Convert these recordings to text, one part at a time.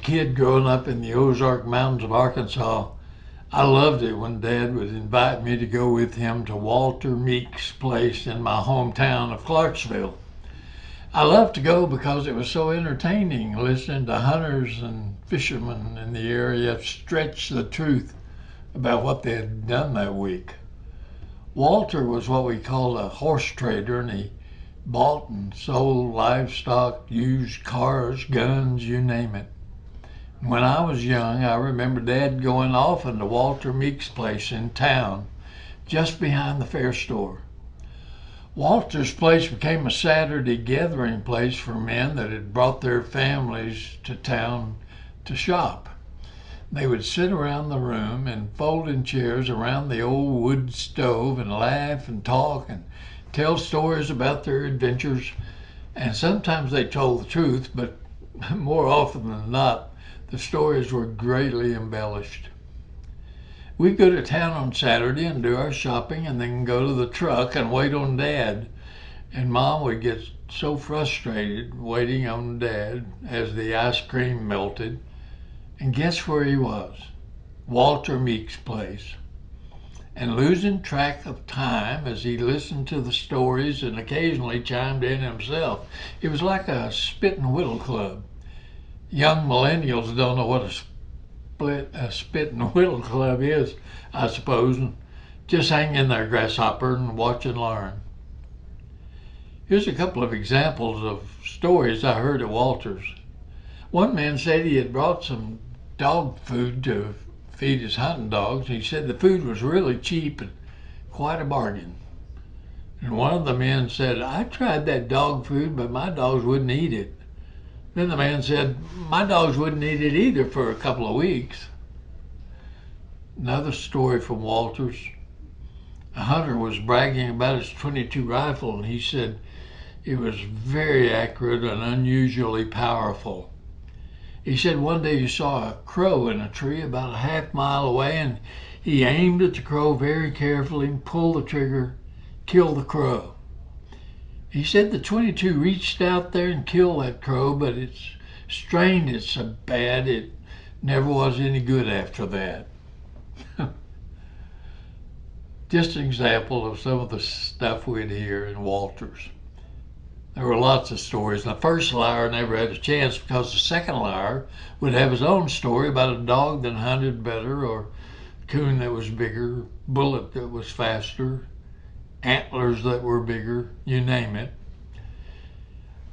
kid growing up in the Ozark Mountains of Arkansas, I loved it when Dad would invite me to go with him to Walter Meek's place in my hometown of Clarksville. I loved to go because it was so entertaining listening to hunters and fishermen in the area stretch the truth about what they had done that week. Walter was what we called a horse trader, and he bought and sold livestock, used cars, guns, you name it. When I was young, I remember Dad going often to Walter Meek's place in town, just behind the fair store. Walter's place became a Saturday gathering place for men that had brought their families to town to shop. They would sit around the room in folding chairs around the old wood stove and laugh and talk and tell stories about their adventures. And sometimes they told the truth, but more often than not, the stories were greatly embellished. We'd go to town on Saturday and do our shopping and then go to the truck and wait on Dad. And Mom would get so frustrated waiting on Dad as the ice cream melted. And guess where he was? Walter Meek's place. And losing track of time as he listened to the stories and occasionally chimed in himself. It was like a spit and whittle club. Young millennials don't know what a spit and whittle club is, I suppose, and just hang in there, grasshopper, and watch and learn. Here's a couple of examples of stories I heard at Walter's. One man said he had brought some dog food to feed his hunting dogs. He said the food was really cheap and quite a bargain. And one of the men said, "I tried that dog food, but my dogs wouldn't eat it." Then the man said, "My dogs wouldn't eat it either for a couple of weeks." Another story from Walter's. A hunter was bragging about his .22 rifle, and he said it was very accurate and unusually powerful. He said one day he saw a crow in a tree about a half-mile away, and he aimed at the crow very carefully and pulled the trigger, killed the crow. He said the .22 reached out there and killed that crow, but it strained it so bad it never was any good after that. Just an example of some of the stuff we'd hear in Walter's. There were lots of stories. The first liar never had a chance because the second liar would have his own story about a dog that hunted better, or a coon that was bigger, bullet that was faster, antlers that were bigger, you name it.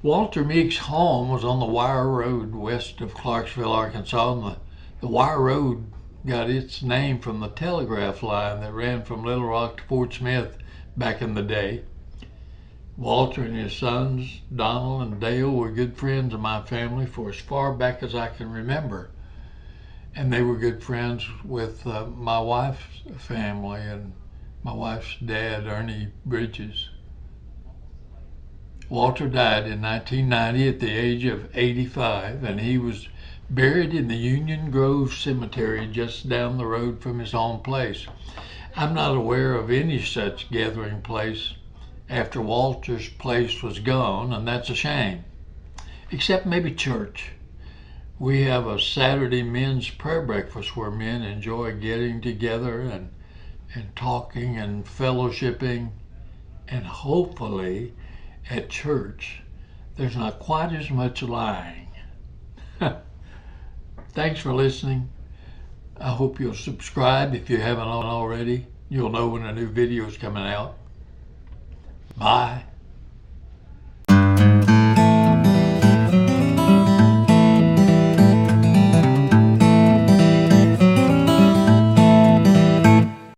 Walter Meek's home was on the Wire Road west of Clarksville, Arkansas, and the Wire Road got its name from the telegraph line that ran from Little Rock to Fort Smith back in the day. Walter and his sons, Donald and Dale, were good friends of my family for as far back as I can remember. And they were good friends with my wife's family and my wife's dad, Ernie Bridges. Walter died in 1990 at the age of 85, and he was buried in the Union Grove Cemetery just down the road from his home place. I'm not aware of any such gathering place after Walter's place was gone, and that's a shame. Except maybe church. We have a Saturday men's prayer breakfast where men enjoy getting together and talking and fellowshipping, and hopefully at church there's not quite as much lying. Thanks for listening. I hope you'll subscribe if you haven't already. You'll know when a new video is coming out. Bye.